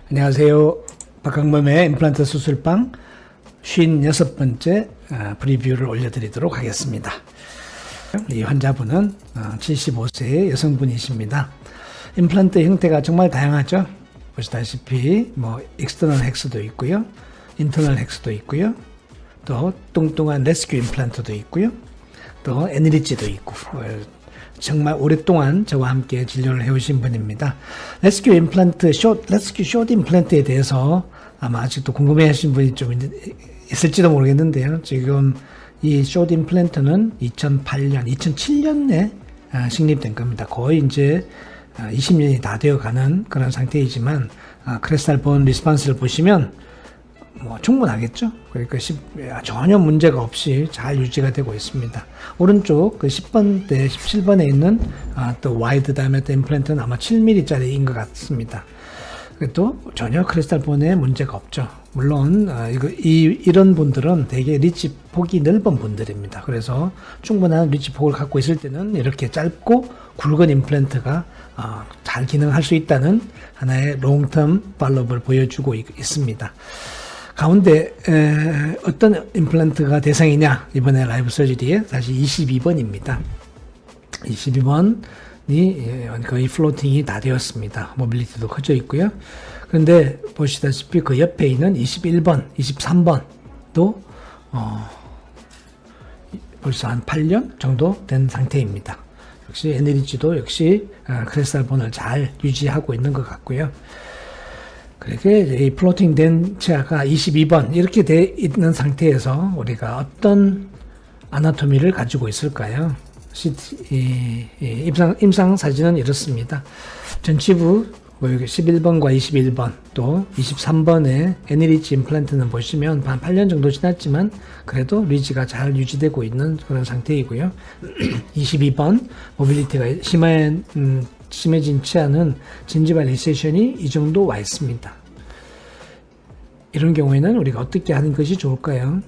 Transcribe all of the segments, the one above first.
안녕하세요. 박강범의 임플란트 수술방 56번째 프리뷰를 올려드리도록 하겠습니다. 이 환자분은 75세의 여성분이십니다. 임플란트 형태가 정말 다양하죠. 보시다시피 익스터널 헥스도 있고요. 인터널 헥스도 있고요. 또 뚱뚱한 레스큐 임플란트도 있고요. 또 에너리지도 있고 정말 오랫동안 저와 함께 진료를 해오신 분입니다. 레스큐 임플란트, 레스큐 숏 임플란트에 대해서 아마 아직도 궁금해하신 분이 좀 있을지도 모르겠는데요. 지금 이 숏 임플란트는 2007년에 식립된 겁니다. 거의 이제 20년이 다 되어가는 그런 상태이지만 크레스탈 본 리스폰스를 보시면 충분하겠죠. 그러니까 전혀 문제가 없이 잘 유지가 되고 있습니다. 오른쪽 그 10번대, 17번에 있는 또 와이드 다이아메터 임플란트는 아마 7mm짜리인 것 같습니다. 또 전혀 크리스탈 본에 문제가 없죠. 물론 이런 분들은 되게 리치 폭이 넓은 분들입니다. 그래서 충분한 리치 폭을 갖고 있을 때는 이렇게 짧고 굵은 임플란트가 잘 기능할 수 있다는 하나의 롱텀 팔로업을 보여주고 있습니다. 가운데 어떤 임플란트가 대상이냐, 이번에 라이브 서저리에 사실 22번입니다. 22번이 거의 플로팅이 다 되었습니다. 모빌리티도 커져 있고요. 그런데 보시다시피 그 옆에 있는 21번, 23번도 벌써 한 8년 정도 된 상태입니다. 역시 에너리지도 역시 크리스탈 본을 잘 유지하고 있는 것 같고요. 그렇게 이 플로팅 된 치아가 22번 이렇게 돼 있는 상태에서 우리가 어떤 아나토미를 가지고 있을까요? 임상 사진은 이렇습니다. 전치부 11번과 21번 또 23번의 에너리지 임플란트는 보시면 한 8년 정도 지났지만 그래도 리지가 잘 유지되고 있는 그런 상태이고요. 22번 모빌리티가 심해진 치아는 진지발 리세션이 이 정도 와 있습니다. 이런 경우에는 우리가 어떻게 하는 것이 좋을까요?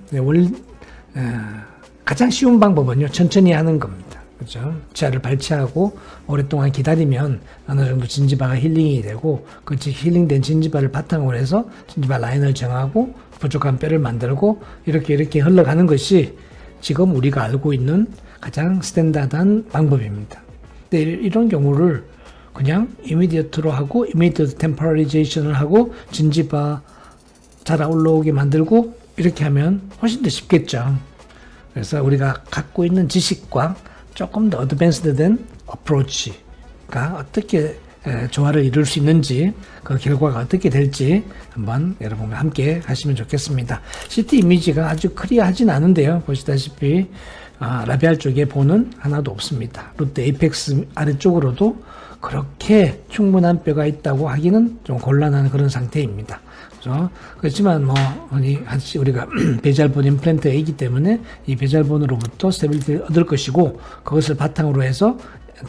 가장 쉬운 방법은요, 천천히 하는 겁니다. 그렇죠? 치아를 발치하고 오랫동안 기다리면 어느 정도 진지바가 힐링이 되고, 그 힐링된 진지바를 바탕으로 해서 진지바 라인을 정하고 부족한 뼈를 만들고 이렇게 흘러가는 것이 지금 우리가 알고 있는 가장 스탠다드한 방법입니다. 근데 이런 경우를 그냥 이미디어트로 하고 이미디어트 템포러리제이션을 하고 진지바 잘 올라오게 만들고 이렇게 하면 훨씬 더 쉽겠죠. 그래서 우리가 갖고 있는 지식과 조금 더 어드밴스드된 어프로치가 어떻게 조화를 이룰 수 있는지, 그 결과가 어떻게 될지 한번 여러분과 함께 가시면 좋겠습니다. CT 이미지가 아주 클리어하진 않은데요. 보시다시피 라비알 쪽에 본은 하나도 없습니다. 루트 에이펙스 아래쪽으로도 그렇게 충분한 뼈가 있다고 하기는 좀 곤란한 그런 상태입니다. 그렇지만 우리가 베잘본 임플란트이기 때문에 이 베잘본으로부터 스테빌리티를 얻을 것이고, 그것을 바탕으로 해서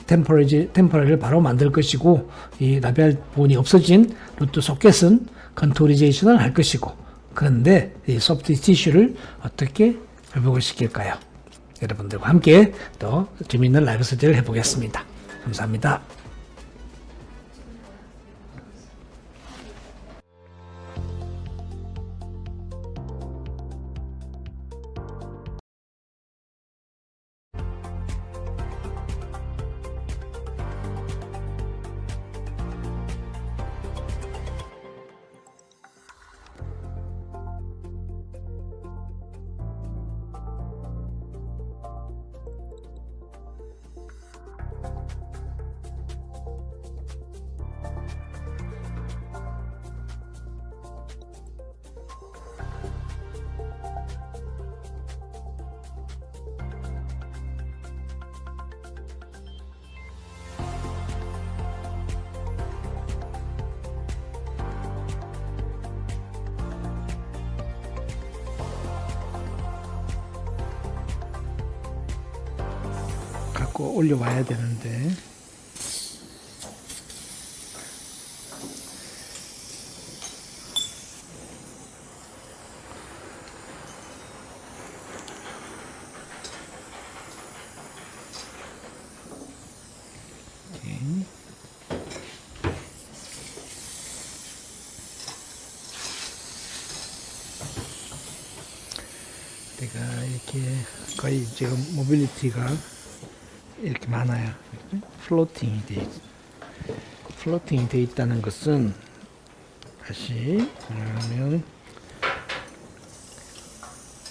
템포럴을 바로 만들 것이고, 이 라비알 본이 없어진 루트 소켓은 컨토리제이션을 할 것이고, 그런데 이 소프트 티슈를 어떻게 회복을 시킬까요? 여러분들과 함께 또 재미있는 라이브 서지를 해보겠습니다. 감사합니다. 갖고 올려와야 되는데 얘가 이렇게 거의 지금 모빌리티가 이렇게 많아요. 플로팅이 돼 있다는 것은 다시 그러면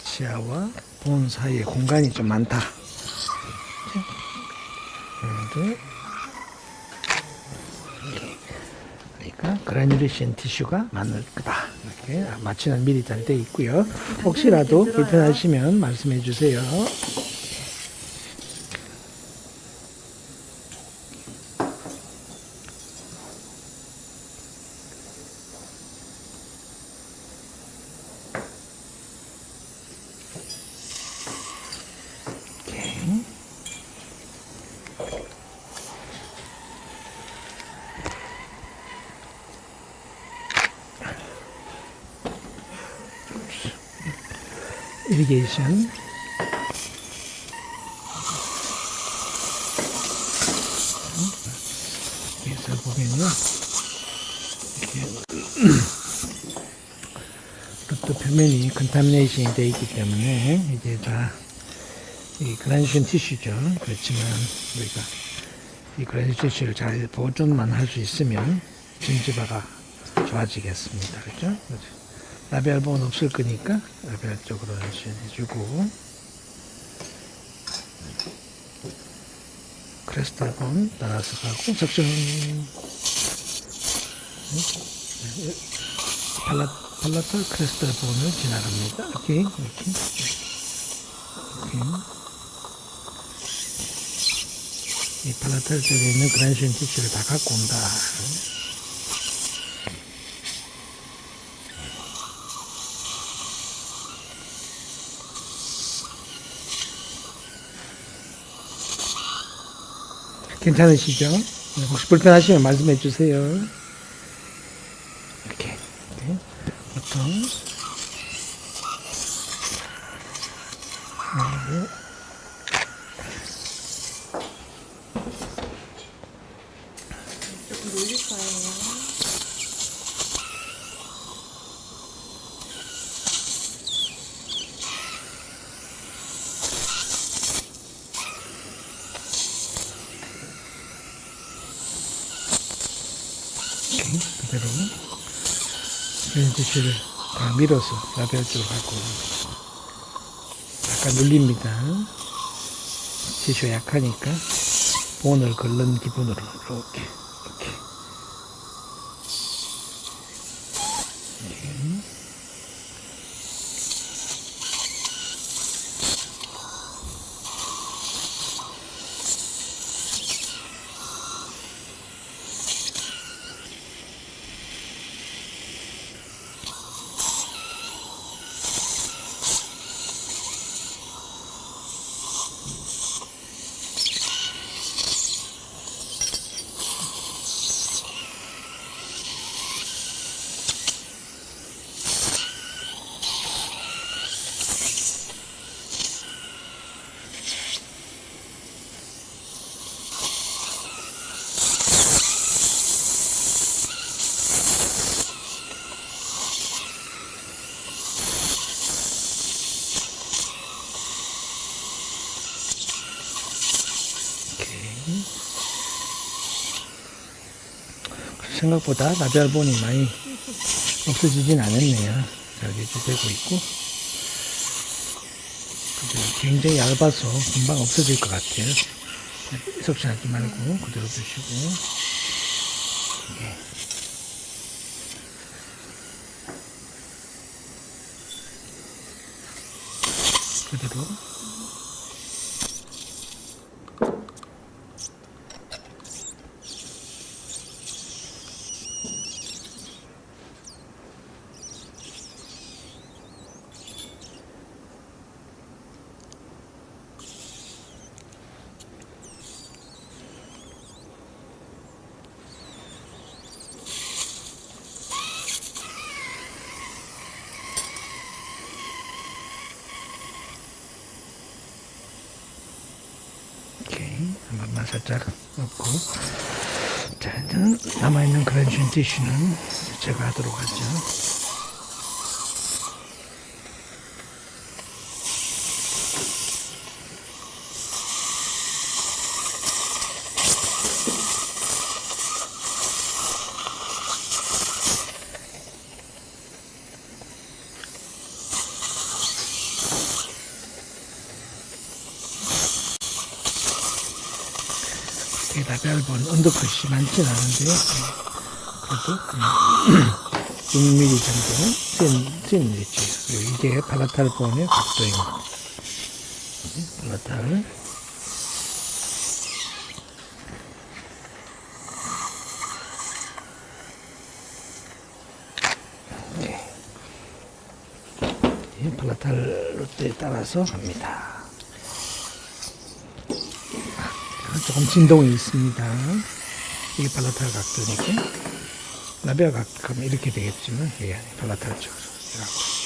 지하와 본 사이에 공간이 좀 많다. 그러니까 그라뉴레이션 티슈가 많을 거다. 이렇게 마취는 미리 잘 돼 있고요. 혹시라도 불편하시면 말씀해 주세요. 이리게이션 여기서 보면요 루트 표면이 컨타미네이션이 되어 있기 때문에 이게 다 이 그라뉴션 티슈죠. 그렇지만 우리가 이 그라뉴션 티슈를 잘 보존만 할 수 있으면 전지바가 좋아지겠습니다. 그렇죠? 라비알 본은 없을 거니까 라비알 쪽으로 해주고 크레스탈 본 따라서 가고 석션 팔라탈 크레스탈 본을 지나갑니다. 이렇게 이 팔라탈 쪽에 있는 그라뉴션 티슈를 다 갖고 온다. 괜찮으시죠? 혹시 불편하시면 말씀해 주세요. 이렇게 보통 조금 놀릴 거예요. 그대로 티슈를 다 밀어서 라벨 쪽으로 갖고 약간 눌립니다. 티슈가 약하니까 본을 긁는 기분으로 이렇게 생각보다 라비알 본이 많이 없어지진 않았네요. 잘 유지되고 있고 굉장히 얇아서 금방 없어질 것 같아요. 석션하지 말고 그대로 두시고 그대로 한 번만 살짝 넣고 자, 일단 남아있는 그라뉴션 티슈는 제거하도록 하죠. 라벨본 언더컷이 많진 않은데요. 그래도 6mm 정도는 찐 위치. 이게 팔라탈 본의 각도입니다. 팔라탈. 팔라탈 롯데에 따라서 합니다. 조금 진동이 있습니다. 이게 팔라탈 각도니까 라벨 각도면 이렇게 되겠지만 이게 팔라탈 쪽으로 이렇게.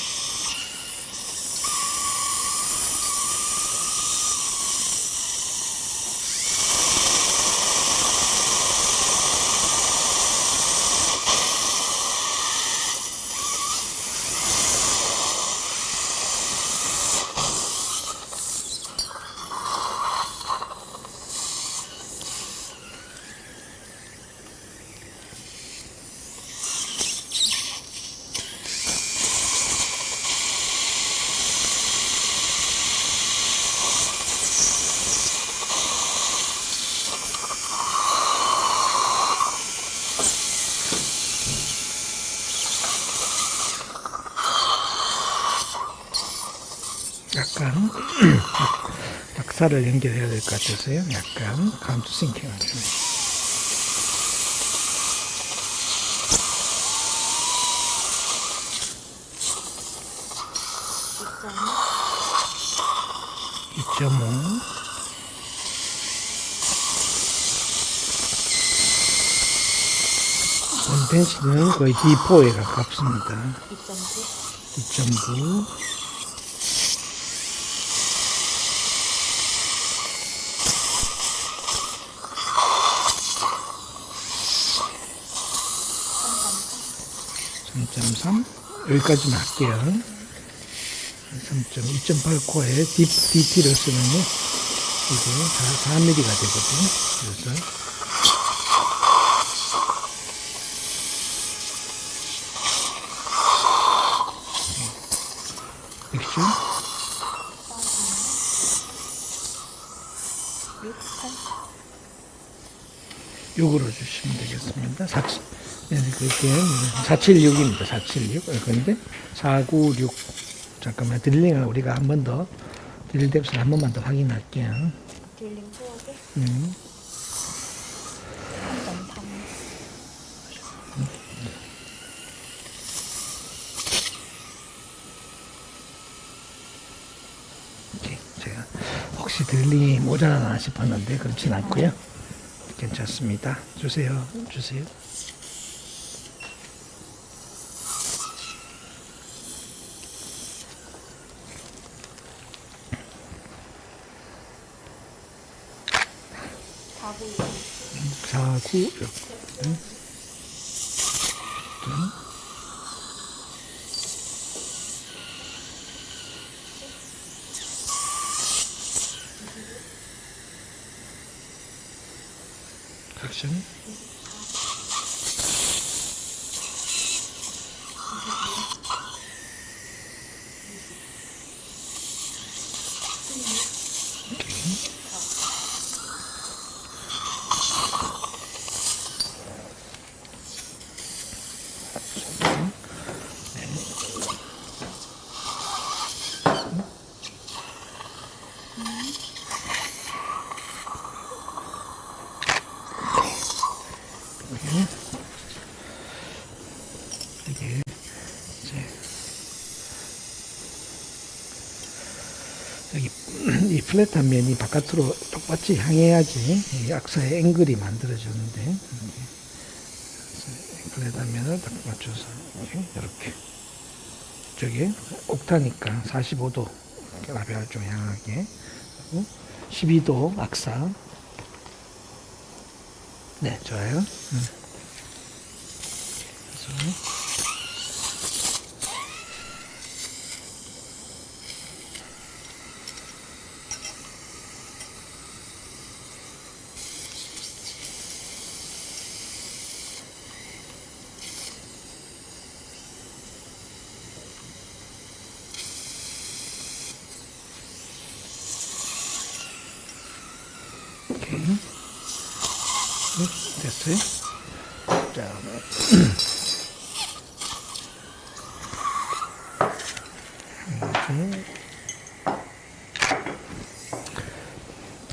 약간 박사를 연결해야 될 것 같아서요. 약간 카운트 싱킹을 해요. 본텐시는 거의 D4에 가깝습니다. 2.9 3.3 여기까지만 할게요. 2.8코어에 DT를 쓰면요 이게 4mm가 되거든요. 그래서 액션 6으로 주시면 되겠습니다. 476입니다. 476. 그런데 496. 잠깐만, 드릴링을 우리가 한 번 더, 드릴 뎁스를 한 번만 더 확인할게요. 드릴링 수업에 3.3. 제가 혹시 드릴링이 모자라나 싶었는데 그렇진 않고요. 괜찮습니다. 주세요. 496. 액션. 이게 이제 여기 이 플랫한 면이 바깥으로 똑같이 향해야지 이 악사의 앵글이 만들어지는데 플랫한 면을 딱 맞춰서 이렇게 저게 옥타니까 45도 라벨 좀 향하게 12도 악사. 네, 좋아요. 그래서 이렇게 됐어요. 자,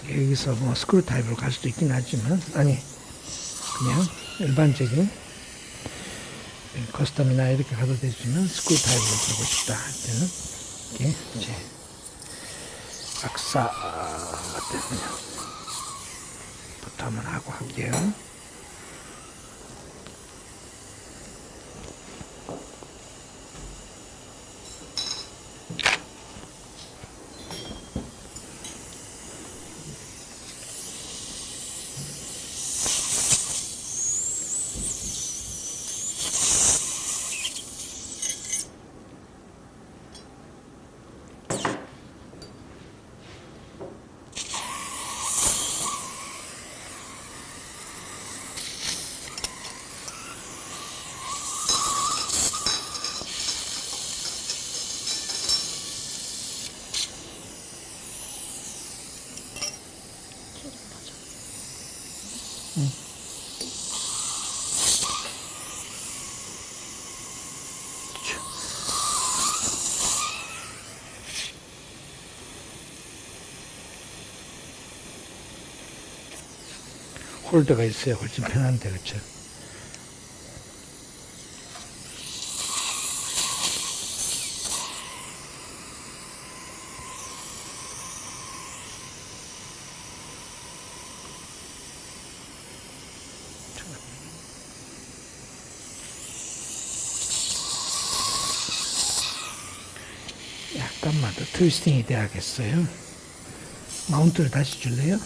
여기서 뭐 스크류 타입으로 갈 수도 있긴 하지만, 아니, 그냥 일반적인 커스텀이나 이렇게 가도 되지만 스크류 타입으로 가고 싶다 할 때는 이렇게 이제 악사 때문에 부터 한번 하고 할게요. 홀더가 있어야 훨씬 편한데, 그쵸? 약간만 더 트위스팅이 돼야겠어요. 마운트를 다시 줄래요?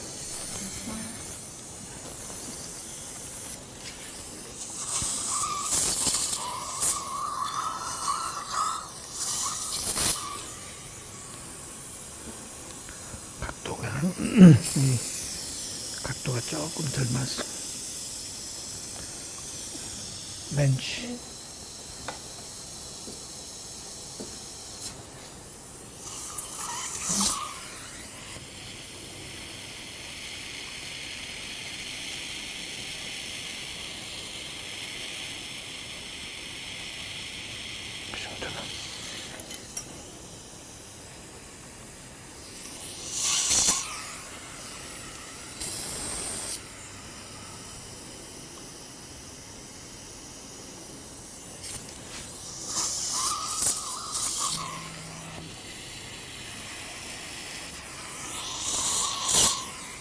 각도가 이 각도가 조금 덜 맞아. 렌치. 그 정도는.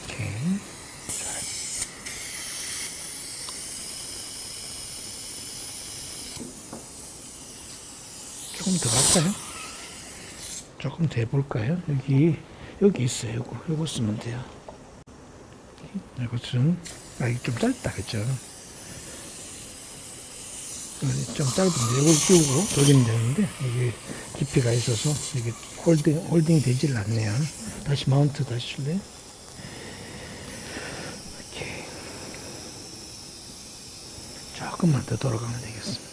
오케이. 조금 더 갈까요? 조금 더 해볼까요? 여기 있어요. 요거 쓰면 돼요. 이것은, 이게 좀 짧다, 그죠? 좀 짧은데, 이걸 끼우고 돌리면 되는데, 이게 깊이가 있어서, 이게 홀딩이 되질 않네요. 다시 마운트 다시 줄래요? 오케이. 조금만 더 돌아가면 되겠습니다.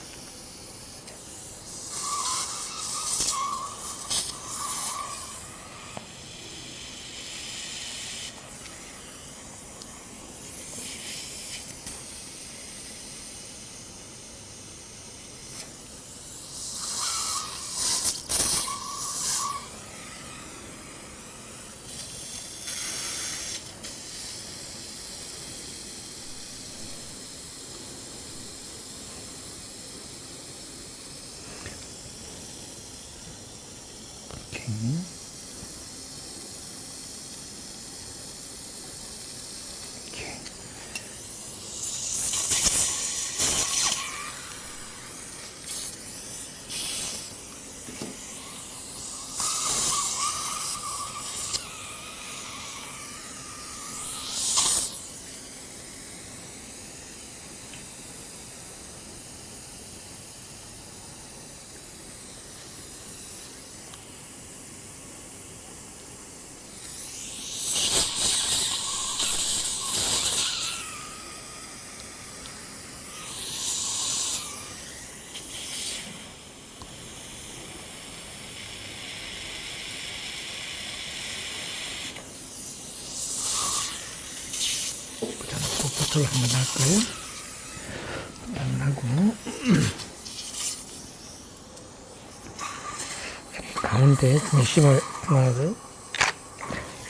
오케이. 오케이. 버터를 한번 할까요? 가운데 중심을 하나를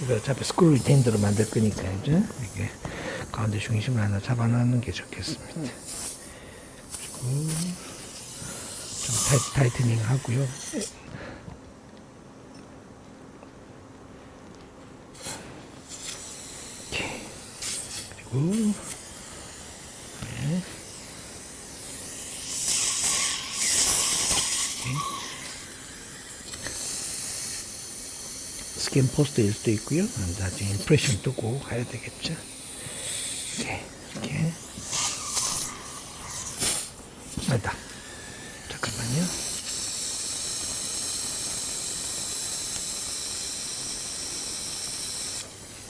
이거 어차피 스크류 리테인더로 만들 거니까 이제 이렇게 가운데 중심을 하나 잡아놓는 게 좋겠습니다. 그리고 좀 타이트닝 하고요. 이렇게. 그리고 네. 스캔 포스트일 수도 있고요. 나중에 임프레션 두고 가야 되겠죠. 이렇게. 맞다. 잠깐만요.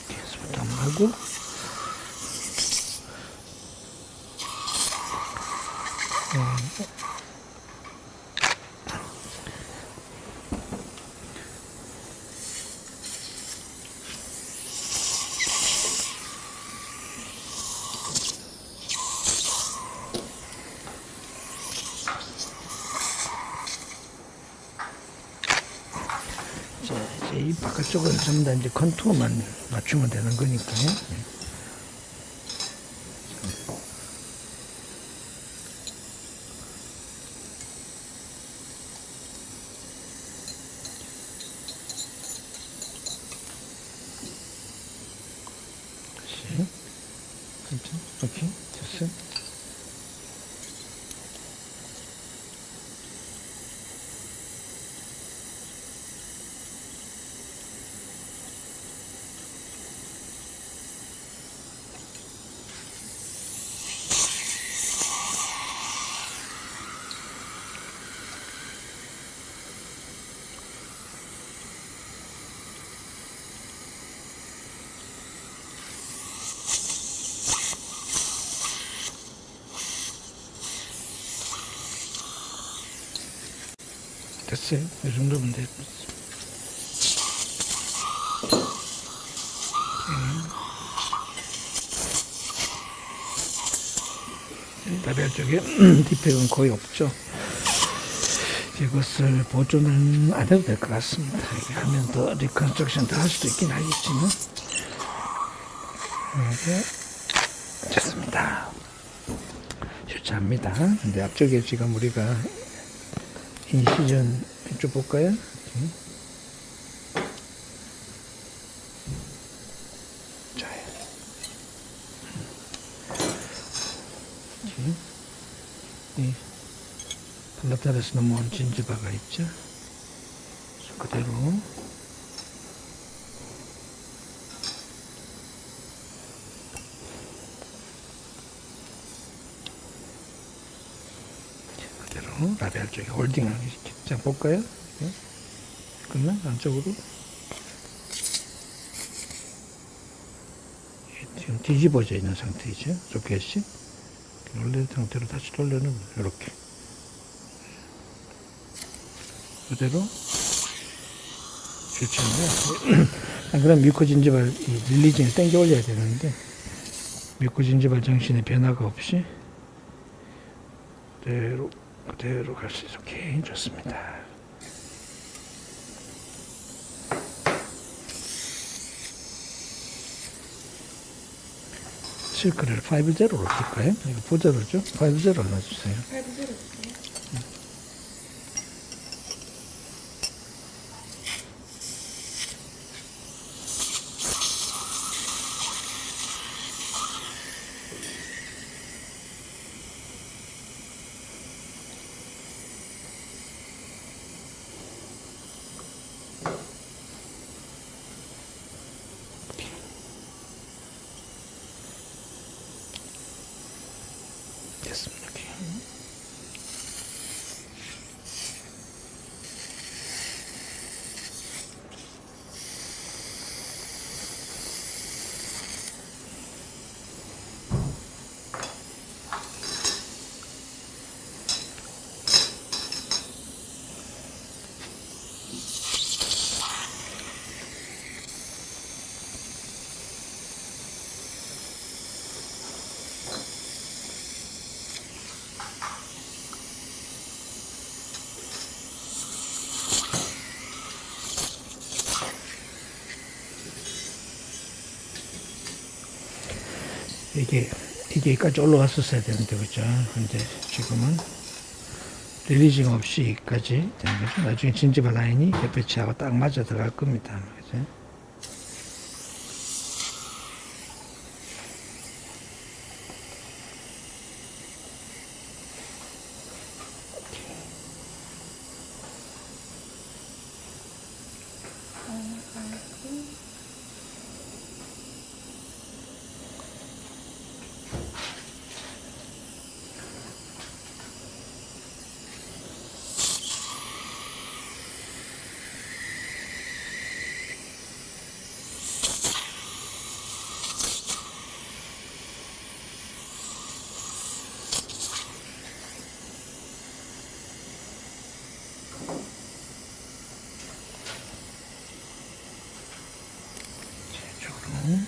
이렇게 스부터 한번 하고. 자, 이제 이 바깥쪽은 전부 다 이제 컨투어만 맞추면 되는 거니까요. 다시. 오케이. 됐어요. 됐어요. 이 정도면 됐어. 라벨 쪽에 디펙은 거의 없죠. 이것을 보존은 안 해도 될 것 같습니다. 이렇게 하면 더 리컨스트럭션 더 할 수도 있긴 하겠지만 이렇게 됐습니다. 유차합니다. 근데 앞쪽에 지금 우리가 인시전 쭉 볼까요? 자, 이 플라타르스 넘어온 진지바가 있죠. 그대로 라벨 쪽에 홀딩을 이렇게 자 볼까요? 그러면 안쪽으로 지금 뒤집어져 있는 상태이죠. 소켓이 원래 상태로 다시 돌려놓으면 이렇게 그대로 교체하고요. 안 그러면 뮤코 진지발 릴리징을 당겨 올려야 되는데 뮤코 진지발 정신의 변화가 없이 그대로 갈 수 있어. 오케이, 좋습니다. 실크를 5-0로 쓸까요? 이거 보자로죠? 5-0 하나 주세요. 5-0 됐습니다. 오케이. 이게 여기까지 올라왔었어야 되는데, 그죠? 근데 지금은 릴리징 없이 여기까지 되는 거죠. 나중에 진지바 라인이 옆배치하고 딱 맞아 들어갈 겁니다. 그죠? 이쪽으로.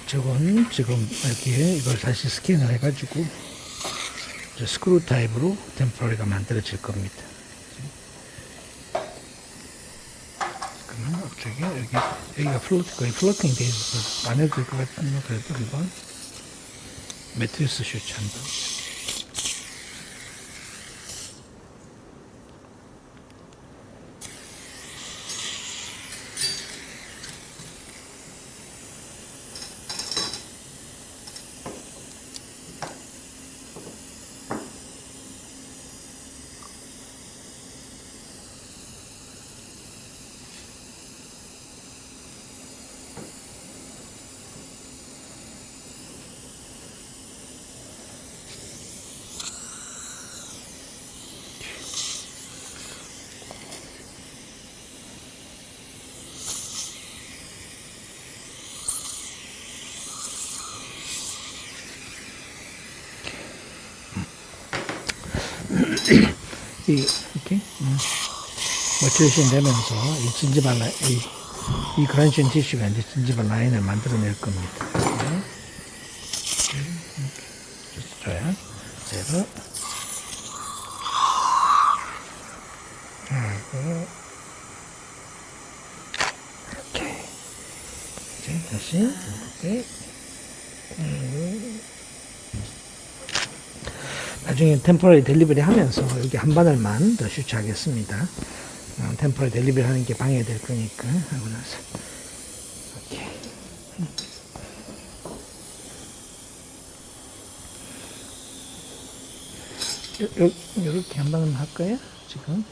저건 지금 이렇게 이걸 다시 스캔을 해가지고 이제 스크루 타입으로 템포러리가 만들어질 겁니다. 그러면 앞쪽에 여기가 거의 플로팅 돼 있어서 안 해도 될 것 같은데 그래도 한번 매트리스 슈츠 한번. 이렇게 머티레이션 되면서 이 진지발 라인, 이 그란션 티슈가 이제 진지발 라인을 만들어낼 겁니다. 좋아요. 제가 하고 이렇게 이제 다시 이렇게 나중에 템포러리 델리버리 하면서 여기 한 바늘만 더 슈트하겠습니다. 템포러리 델리버리 하는 게 방해될 거니까 하고 나서 이렇게 이렇게 한 바늘만 할까요? 지금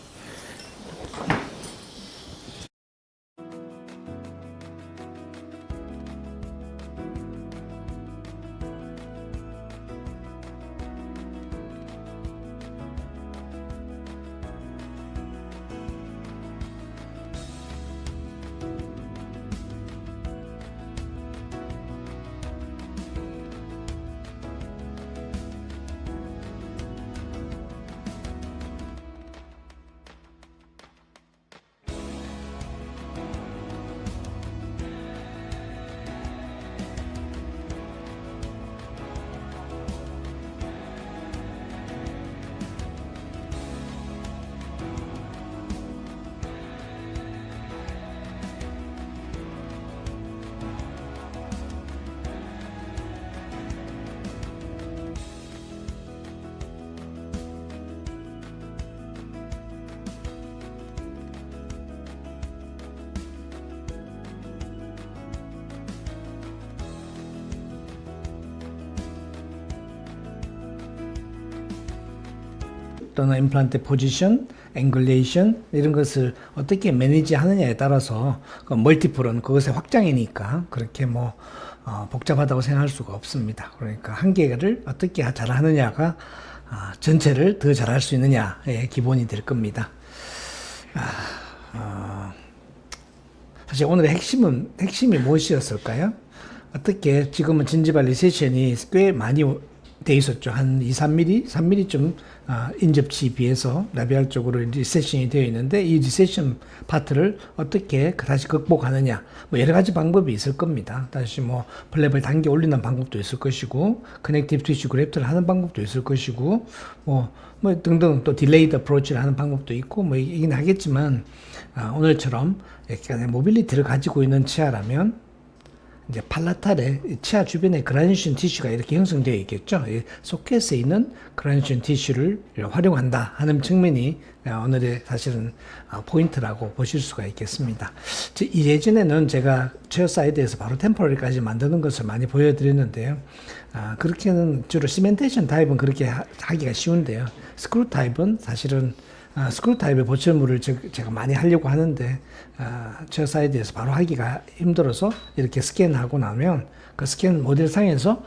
또는 임플란트 포지션, 앵글레이션 이런 것을 어떻게 매니지 하느냐에 따라서 그 멀티플은 그것의 확장이니까 그렇게 뭐 복잡하다고 생각할 수가 없습니다. 그러니까 한 개를 어떻게 잘 하느냐가 전체를 더 잘할 수 있느냐의 기본이 될 겁니다. 사실 오늘의 핵심이 무엇이었을까요? 어떻게 지금은 진지발 리세션이 꽤 많이 돼 있었죠. 한 2, 3mm, 3mm쯤 인접치에 비해서 라비알 쪽으로 리세션이 되어 있는데 이 리세션 파트를 어떻게 다시 극복하느냐 뭐 여러 가지 방법이 있을 겁니다. 다시 뭐 플랩을 당겨 올리는 방법도 있을 것이고 커넥티브 티슈 그래프트를 하는 방법도 있을 것이고 뭐 등등 또 딜레이드 어프로치를 하는 방법도 있고 뭐 이긴 하겠지만 오늘처럼 약간의 모빌리티를 가지고 있는 치아라면 이제 팔라탈에 치아 주변에 그라뉴션 티슈가 이렇게 형성되어 있겠죠. 이 소켓에 있는 그라뉴션 티슈를 활용한다 하는 측면이 오늘의 사실은 포인트라고 보실 수가 있겠습니다. 예전에는 제가 체어 사이드에서 바로 템포럴까지 만드는 것을 많이 보여드렸는데요. 그렇게는 주로 시멘테이션 타입은 그렇게 하기가 쉬운데요. 스크루 타입은 사실은 스크루 타입의 보철물을 제가 많이 하려고 하는데 저 사이드에서 바로 하기가 힘들어서 이렇게 스캔하고 나면 그 스캔 모델상에서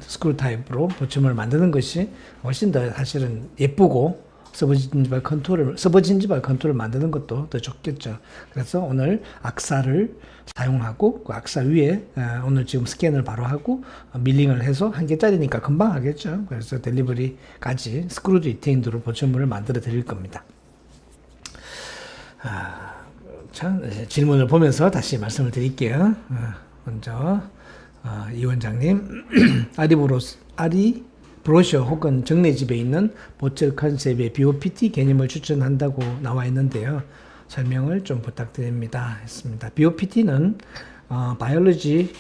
스크루 타입으로 보철물을 만드는 것이 훨씬 더 사실은 예쁘고 서브진지발 컨투어를 만드는 것도 더 좋겠죠. 그래서 오늘 악사를 사용하고 그 악사 위에 오늘 지금 스캔을 바로 하고 밀링을 해서 한 개짜리니까 금방 하겠죠. 그래서 델리버리까지 스크루드 리테인드로 보철물을 만들어 드릴 겁니다. 참 질문을 보면서 다시 말씀을 드릴게요. 먼저 이 원장님 아리 브로셔 혹은 정례집에 있는 보철 컨셉의 BOPT 개념을 추천한다고 나와 있는데요. 설명을 좀 부탁드립니다. 했습니다. BOPT는 Biology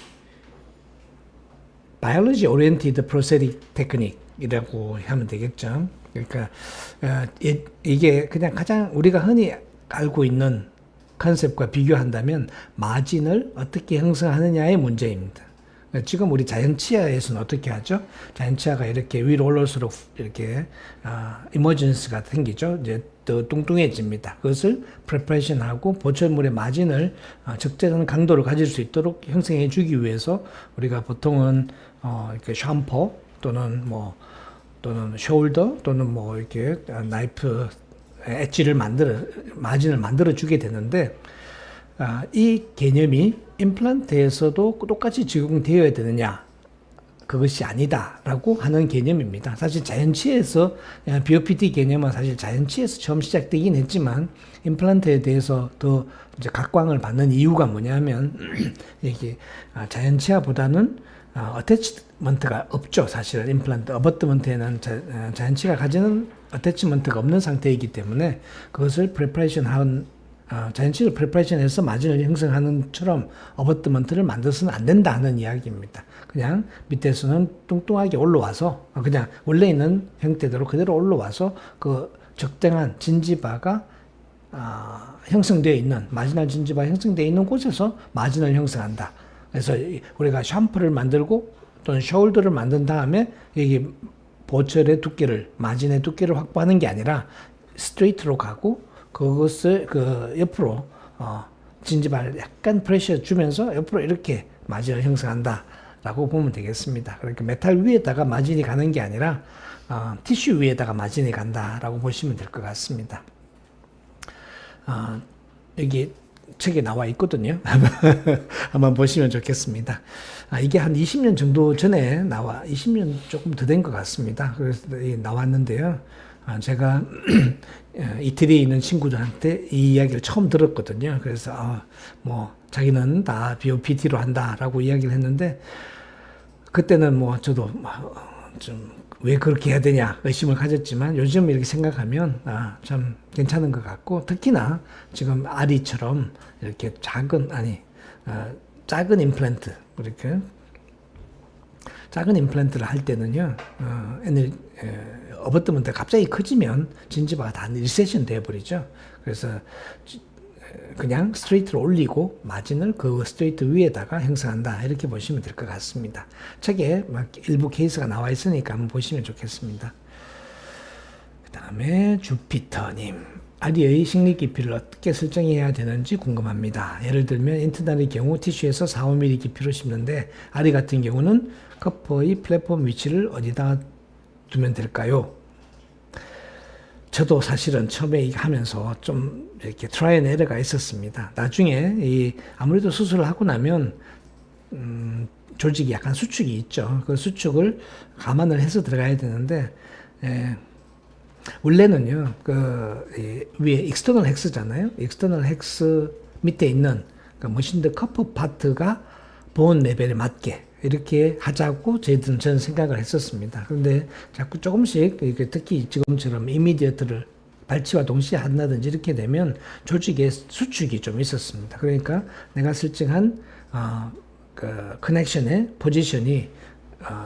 Oriented Prosthetic Technique이라고 하면 되겠죠. 그러니까 이게 그냥 가장 우리가 흔히 알고 있는 컨셉과 비교한다면 마진을 어떻게 형성하느냐의 문제입니다. 지금 우리 자연치아에서는 어떻게 하죠? 자연치아가 이렇게 위로 올라올수록 이렇게 이머전스가 생기죠. 이제 더 뚱뚱해집니다. 그것을 프레퍼레이션하고 보철물의 마진을 적절한 강도를 가질 수 있도록 형성해 주기 위해서 우리가 보통은 이렇게 샴퍼 또는 숄더 또는 이렇게 나이프 엣지를 마진을 만들어 주게 되는데 이 개념이 임플란트에서도 똑같이 적용되어야 되느냐? 그것이 아니다라고 하는 개념입니다. 사실 자연치에서 BOPT 개념은 사실 자연치에서 처음 시작되긴 했지만 임플란트에 대해서 더 이제 각광을 받는 이유가 뭐냐면 이게 자연치아보다는 어태치먼트가 없죠. 사실 임플란트 어버트먼트에는 자연치가 가지는 어태치먼트가 없는 상태이기 때문에 그것을 프레퍼레이션 한 자연치를 프레퍼레이션해서 마진을 형성하는 처럼 어버트먼트를 만들어서는 안 된다는 이야기입니다. 그냥 밑에서는 뚱뚱하게 올라와서 그냥 원래 있는 형태대로 그대로 올라와서 그 적당한 진지바가 형성되어 있는 마지널 진지바 형성되어 있는 곳에서 마진을 형성한다. 그래서 우리가 샴푸를 만들고 또는 숄더를 만든 다음에 이게 보철의 두께를 마진의 두께를 확보하는 게 아니라 스트레이트로 가고 그것을 그 옆으로 진지바를 약간 프레셔 주면서 옆으로 이렇게 마진을 형성한다라고 보면 되겠습니다. 그러니까 메탈 위에다가 마진이 가는 게 아니라 티슈 위에다가 마진이 간다라고 보시면 될 것 같습니다. 여기 책에 나와 있거든요. 한번 보시면 좋겠습니다. 이게 한 20년 정도 전에 20년 조금 더 된 것 같습니다. 그래서 나왔는데요. 제가 이태리에 있는 친구들한테 이 이야기를 처음 들었거든요. 그래서 자기는 다 BOPT로 한다라고 이야기를 했는데 그때는 저도 좀 왜 그렇게 해야 되냐 의심을 가졌지만 요즘 이렇게 생각하면 참 괜찮은 것 같고 특히나 지금 아리처럼 이렇게 작은 임플란트 이렇게 작은 임플란트를 할 때는요 어버트먼트가 갑자기 커지면 진지바가 다 리세션 되어버리죠. 그래서 그냥 스트레이트로 올리고 마진을 그 스트레이트 위에다가 형성한다 이렇게 보시면 될 것 같습니다. 책에 일부 케이스가 나와 있으니까 한번 보시면 좋겠습니다. 그 다음에 주피터님. 아리의 식립 깊이를 어떻게 설정해야 되는지 궁금합니다. 예를 들면 인터넷의 경우 티슈에서 4, 5mm 깊이로 심는데 아리 같은 경우는 커퍼의 플랫폼 위치를 어디다 두면 될까요? 저도 사실은 처음에 하면서 좀 이렇게 트라이 앤 에러가 있었습니다. 나중에 아무래도 수술을 하고 나면 조직이 약간 수축이 있죠. 그 수축을 감안을 해서 들어가야 되는데 원래는요, 위에 익스터널 헥스잖아요. 익스터널 헥스 밑에 있는 그 머신드 커프 파트가 본 레벨에 맞게 이렇게 하자고 저는 생각을 했었습니다. 그런데 자꾸 조금씩 특히 지금처럼 이미디어트를 발치와 동시에 한다든지 이렇게 되면 조직의 수축이 좀 있었습니다. 그러니까 내가 설정한 그 커넥션의 포지션이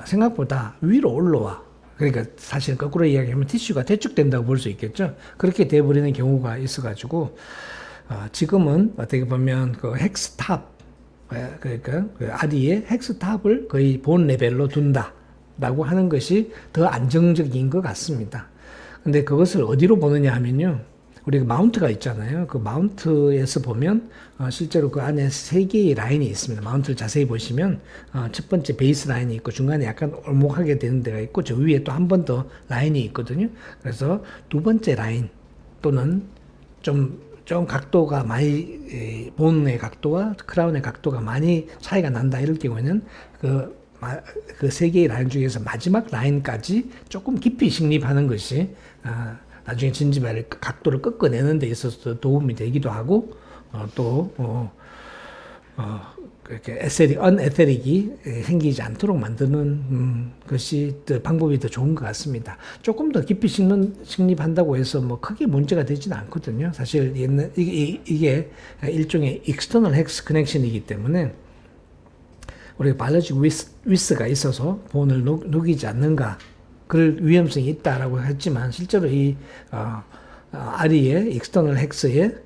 생각보다 위로 올라와. 그러니까 사실 거꾸로 이야기하면 티슈가 대축된다고 볼 수 있겠죠. 그렇게 돼버리는 경우가 있어가지고 지금은 어떻게 보면 그 헥스탑 그러니까 그 아리의 헥스탑을 거의 본 레벨로 둔다라고 하는 것이 더 안정적인 것 같습니다. 근데 그것을 어디로 보느냐 하면요. 우리가 마운트가 있잖아요. 그 마운트에서 보면 실제로 그 안에 세 개의 라인이 있습니다. 마운트를 자세히 보시면 첫 번째 베이스 라인이 있고 중간에 약간 올목하게 되는 데가 있고 저 위에 또 한 번 더 라인이 있거든요. 그래서 두 번째 라인 또는 좀 각도가 많이 본의 각도와 크라운의 각도가 많이 차이가 난다 이럴 경우에는 그 세 개의 라인 중에서 마지막 라인까지 조금 깊이 식립하는 것이 나중에 진지발의 각도를 꺾어내는 데 있어서 도움이 되기도 하고 그렇게 언에테릭이 생기지 않도록 만드는 것이 방법이 더 좋은 것 같습니다. 조금 더 깊이 식립한다고 해서 뭐 크게 문제가 되지는 않거든요. 사실 이게 일종의 익스터널 헥스 커넥션이기 때문에 우리가 바이올로직 위스가 있어서 본을 녹이지 않는가 그럴 위험성이 있다라고 했지만 실제로 이 아리의 익스터널 헥스의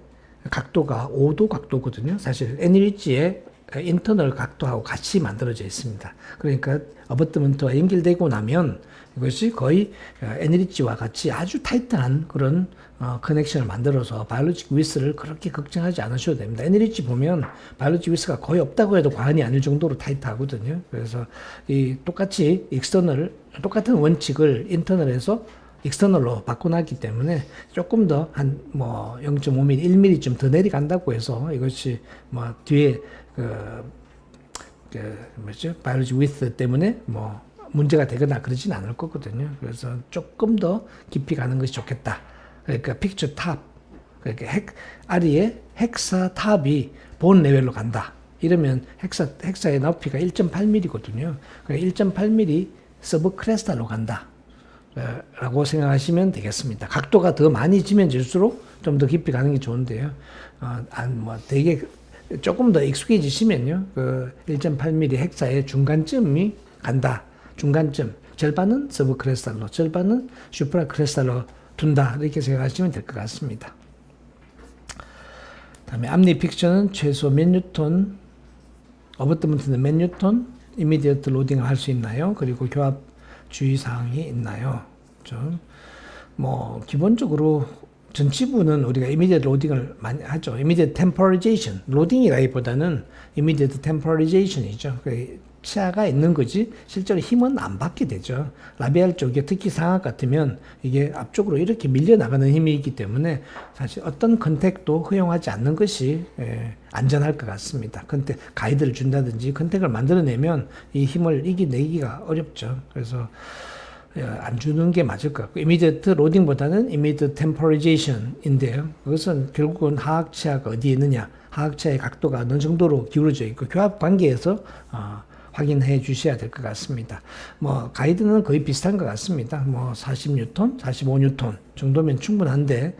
각도가 5도 각도거든요. 사실 애니리지의 인터널 각도하고 같이 만들어져 있습니다. 그러니까 어버트먼트와 연결되고 나면 이것이 거의 애니리지와 같이 아주 타이트한 그런 커넥션을 만들어서 바이올로직 위스를 그렇게 걱정하지 않으셔도 됩니다. 애니리지 보면 바이올로직 위스가 거의 없다고 해도 과언이 아닐 정도로 타이트하거든요. 그래서 이 똑같이 똑같은 원칙을 인터널에서 익스터널로 바꿔놨기 때문에 조금 더 한 뭐 0.5mm, 1mm 좀 더 내려간다고 해서 이것이 뭐 뒤에 바이올로직 위스 때문에 뭐 문제가 되거나 그러진 않을 거거든요. 그래서 조금 더 깊이 가는 것이 좋겠다. 그러니까 픽처 탑, 그러니까 아리의 헥사 탑이 본 레벨로 간다. 이러면 헥사의 높이가 1.8mm거든요. 그러니까 1.8mm 서브 크레스탈로 간다. 라고 생각하시면 되겠습니다. 각도가 더 많이 지면 질수록 좀 더 깊이 가는 게 좋은데요. 되게 조금 더 익숙해지시면요. 그 1.8mm 헥사의 중간점이 간다. 중간점. 절반은 서브 크레스탈로, 절반은 슈프라 크레스탈로 둔다. 이렇게 생각하시면 될 것 같습니다. 다음에 앞니 픽처는 최소 몇 뉴턴, 어버트먼트는 몇 뉴턴, 이미디어트 로딩을 할 수 있나요? 그리고 교합 주의사항이 있나요? 기본적으로 전치부는 우리가 immediate 로딩을 많이 하죠. immediate temporization. 로딩이라기보다는 immediate temporization이죠. 치아가 있는 거지 실제로 힘은 안 받게 되죠. 라비알 쪽에 특히 상악 같으면 이게 앞쪽으로 이렇게 밀려나가는 힘이 있기 때문에 사실 어떤 컨택도 허용하지 않는 것이 안전할 것 같습니다. 근데 가이드를 준다든지 컨택을 만들어내면 이 힘을 이겨내기가 어렵죠. 그래서 안 주는 게 맞을 것 같고 이미디어트 로딩보다는 이미디어트 템포리제이션인데요. 그것은 결국은 하악치아가 어디에 있느냐, 하악치아의 각도가 어느 정도로 기울어져 있고 교합 관계에서 확인해 주셔야 될 것 같습니다. 가이드는 거의 비슷한 것 같습니다. 40뉴턴, 45뉴턴 정도면 충분한데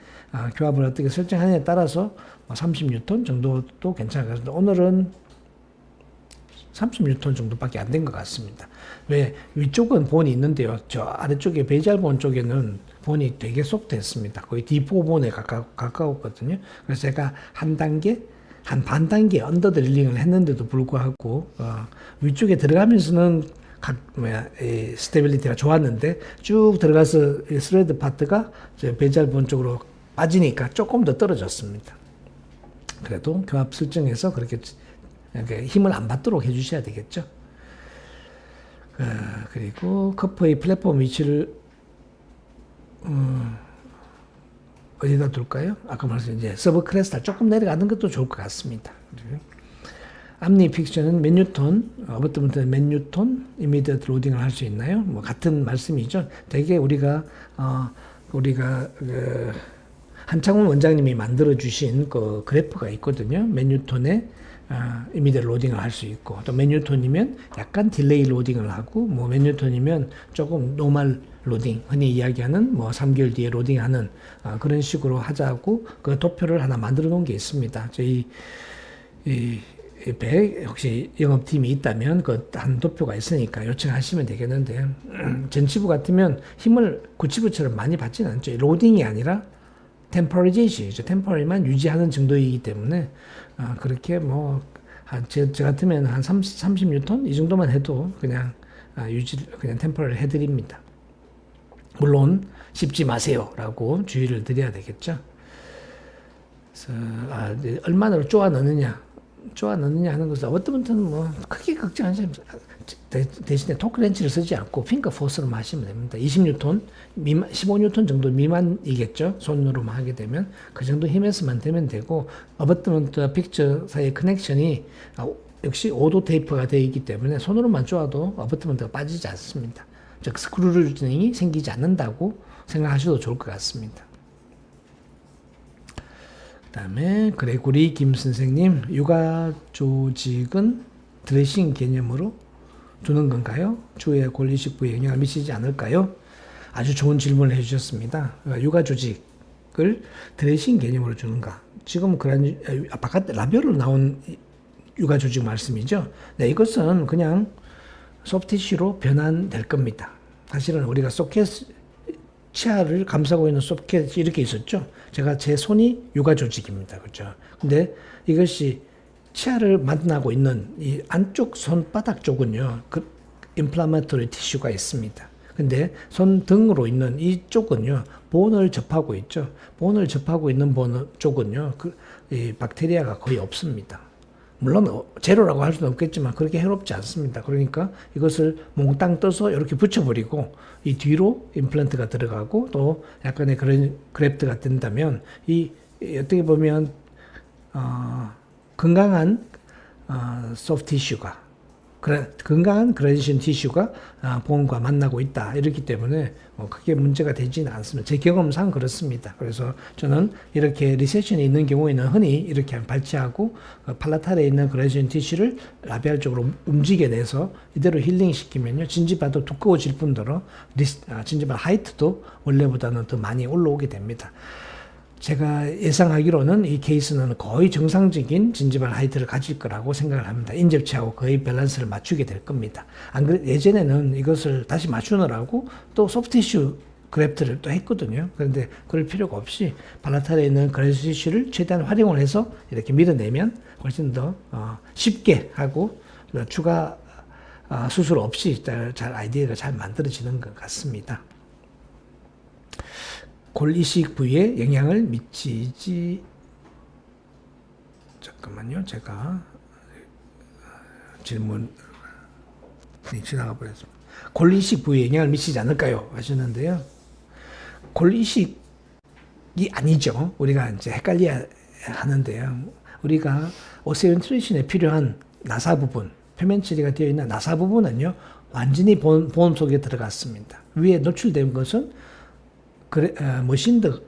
교합을 어떻게 설정하느냐에 따라서 30뉴턴 정도도 괜찮을 것 같습니다. 오늘은 30뉴턴 정도밖에 안 된 것 같습니다. 왜 위쪽은 본이 있는데요. 저 아래쪽에 베이잘본 쪽에는 본이 되게 속됐습니다. 거의 D4 본에 가까웠거든요. 그래서 제가 한 반 단계 언더 드릴링을 했는데도 불구하고 위쪽에 들어가면서는 스테빌리티가 좋았는데 쭉 들어가서 이 스레드 파트가 배잘 부분 쪽으로 빠지니까 조금 더 떨어졌습니다. 그래도 교합 설정에서 그렇게 힘을 안 받도록 해주셔야 되겠죠. 그리고 커프의 플랫폼 위치를 어디다 둘까요? 아까 말씀 이제 서브 크레스탈 조금 내려가는 것도 좋을 것 같습니다. 앞니 픽션은 몇 뉴턴, 어버트부터 몇 뉴턴 이미디어트 로딩을 할 수 있나요? 뭐 같은 말씀이죠. 되게 우리가 그 한창훈 원장님이 만들어 주신 그 그래프가 있거든요. 몇 뉴턴에 이미디어트 로딩을 할 수 있고 또 몇 뉴턴이면 약간 딜레이 로딩을 하고 뭐 몇 뉴턴이면 조금 노멀 로딩, 흔히 이야기하는 뭐 3개월 뒤에 로딩하는 그런 식으로 하자고 그 도표를 하나 만들어 놓은 게 있습니다. 저희 배 혹시 영업팀이 있다면 그 한 도표가 있으니까 요청하시면 되겠는데 전치부 같으면 힘을 구치부처럼 많이 받지는 않죠. 로딩이 아니라 템퍼리제이션이죠. 템퍼리만 유지하는 정도이기 때문에 그렇게 뭐 저 같으면 한 30뉴턴 이 정도만 해도 그냥 그냥 템퍼리를 해드립니다. 물론 씹지 마세요라고 주의를 드려야 되겠죠. 그래서 얼마나 쪼아 넣느냐 하는 것은 어떤 분들은 뭐 크게 걱정하지 대신에 토크렌치를 쓰지 않고 핑거 포스로 마시면 됩니다. 20뉴턴 미만, 15뉴턴 정도 미만이겠죠. 손으로만 하게 되면 그 정도 힘에서만 되면 되고 어버트먼트와 픽처 사이의 커넥션이 역시 오도 테이프가 되어 있기 때문에 손으로만 쪼아도 어버트먼트가 빠지지 않습니다. 즉 스크류 진행이 생기지 않는다고 생각하셔도 좋을 것 같습니다. 그 다음에 그레고리 김 선생님, 육아 조직은 드레싱 개념으로 두는 건가요? 추후에 골리식 부에 영향을 미치지 않을까요? 아주 좋은 질문을 해주셨습니다. 육아 조직을 드레싱 개념으로 주는가? 지금 바깥 라벨로 나온 육아 조직 말씀이죠. 네, 이것은 그냥 소프티슈로 변환될 겁니다. 사실은 우리가 소켓 치아를 감싸고 있는 소켓이 이렇게 있었죠. 제 손이 육아 조직입니다. 그렇죠? 근데 이것이 치아를 만나고 있는 이 안쪽 손바닥 쪽은요, 그 인플라메토리 티슈가 있습니다. 근데 손등으로 있는 이쪽은요, 본을 접하고 있죠. 본을 접하고 있는 본 쪽은요, 이 박테리아가 거의 없습니다. 물론 제로라고 할 수는 없겠지만 그렇게 해롭지 않습니다. 그러니까 이것을 몽땅 떠서 이렇게 붙여버리고 이 뒤로 임플란트가 들어가고 또 약간의 그런 그래프트가 된다면 이 어떻게 보면 건강한 소프트 티슈가 건강한 그라데이션 티슈가 본과 만나고 있다. 이렇기 때문에 크게 문제가 되지는 않습니다. 제 경험상 그렇습니다. 그래서 저는 이렇게 리세션이 있는 경우에는 흔히 이렇게 발치하고 팔라탈에 있는 그라데이션 티슈를 라비알 쪽으로 움직여내서 이대로 힐링시키면요. 진지바도 두꺼워질 뿐더러 진지바 하이트도 원래보다는 더 많이 올라오게 됩니다. 제가 예상하기로는 이 케이스는 거의 정상적인 진지발 하이트를 가질 거라고 생각을 합니다. 인접치하고 거의 밸런스를 맞추게 될 겁니다. 안 그래, 예전에는 이것을 다시 맞추느라고 또 소프티슈 그래프트를 또 했거든요. 그런데 그럴 필요가 없이 팔라탈에 있는 그래프티슈를 최대한 활용을 해서 이렇게 밀어내면 훨씬 더 쉽게 하고 추가 수술 없이 잘 아이디어가 잘 만들어지는 것 같습니다. 골 이식 부위에 영향을 미치지 잠깐만요. 제가 질문이 지나가 버렸습니다. 골 이식 부위에 영향을 미치지 않을까요? 하셨는데요. 골 이식이 아니죠. 우리가 이제 헷갈려야 하는데요. 우리가 오세인트레이션에 필요한 나사 부분, 표면 처리가 되어 있는 나사 부분은요, 완전히 본 속에 들어갔습니다. 위에 노출된 것은 머신드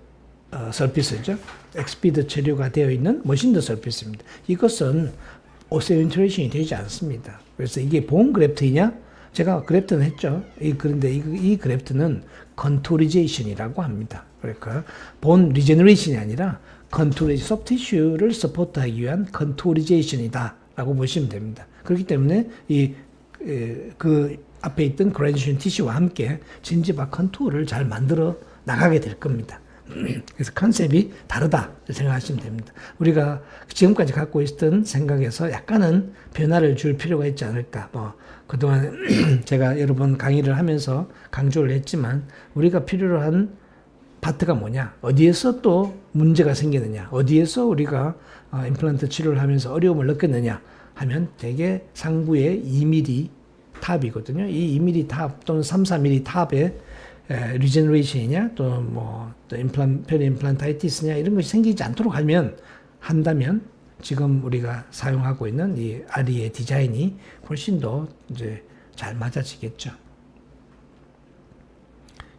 서피스죠. 엑스피드 처리가 되어 있는 머신드 서피스입니다. 이것은 오세인트레이션이 되지 않습니다. 그래서 이게 본 그래프트이냐? 제가 그래프트는 했죠. 그런데 이 그래프트는 컨투리제이션이라고 합니다. 그러니까 본 리제너레이션이 아니라 소프티슈를 서포트하기 위한 컨투리제이션이다라고 보시면 됩니다. 그렇기 때문에 그 앞에 있던 그라데이션 티슈와 함께 진지바 컨투어를 잘 만들어 나가게 될 겁니다. 그래서 컨셉이 다르다 생각하시면 됩니다. 우리가 지금까지 갖고 있던 생각에서 약간은 변화를 줄 필요가 있지 않을까. 뭐 그동안 제가 여러 번 강의를 하면서 강조를 했지만 우리가 필요로 한 파트가 뭐냐, 어디에서 또 문제가 생기느냐, 어디에서 우리가 임플란트 치료를 하면서 어려움을 느꼈느냐 하면 되게 상부의 2mm 탑이거든요. 이 2mm 탑 또는 3, 4mm 탑에 리제너레이션이냐 또 페리임플란타이티스냐 이런 것이 생기지 않도록 한다면 지금 우리가 사용하고 있는 이 아리의 디자인이 훨씬 더 이제 잘 맞아지겠죠.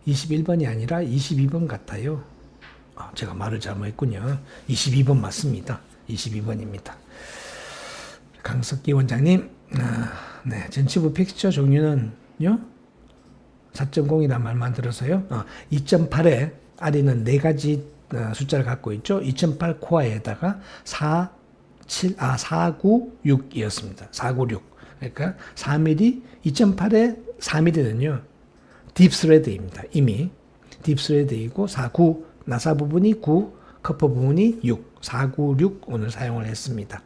21번이 아니라 22번 같아요. 제가 말을 잘못했군요. 22번 맞습니다. 22번입니다. 강석기 원장님, 네, 전치부 픽처 종류는요? 4.0이라는 말만 들어서요. 2.8에 아리는 4가지 숫자를 갖고 있죠. 2.8 코어에다가 4, 9, 6이었습니다. 4, 9, 6. 그러니까 4mm, 2.8에 4mm는요. 딥스레드입니다. 이미 딥스레드이고 4, 9, 나사 부분이 9, 커퍼 부분이 6, 4, 9, 6 오늘 사용을 했습니다.